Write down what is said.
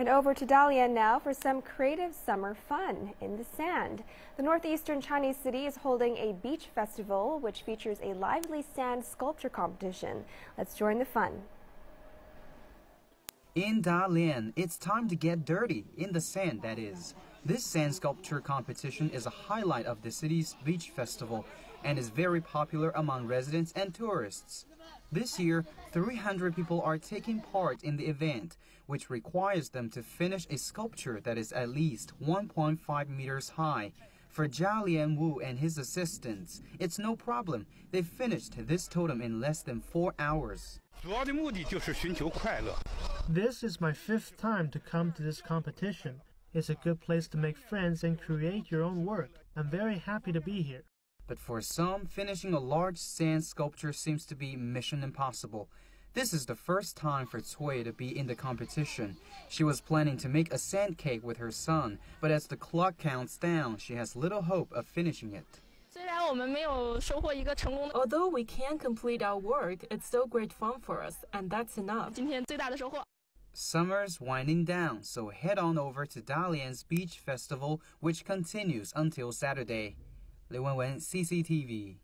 And over to Dalian now for some creative summer fun in the sand. The northeastern Chinese city is holding a beach festival which features a lively sand sculpture competition. Let's join the fun. In Dalian, it's time to get dirty, in the sand that is. This sand sculpture competition is a highlight of the city's beach festival and is very popular among residents and tourists. This year, 300 people are taking part in the event, which requires them to finish a sculpture that is at least 1.5 meters high. For Jia Lianwu and his assistants, it's no problem. They finished this totem in less than 4 hours. This is my 5th time to come to this competition. It's a good place to make friends and create your own work. I'm very happy to be here. But for some, finishing a large sand sculpture seems to be mission impossible. This is the first time for Cui to be in the competition. She was planning to make a sand cake with her son, but as the clock counts down, she has little hope of finishing it. Although we can't complete our work, it's still great fun for us, and that's enough. Summer's winding down, so head on over to Dalian's Beach Festival, which continues until Saturday. Li Wenwen, CCTV.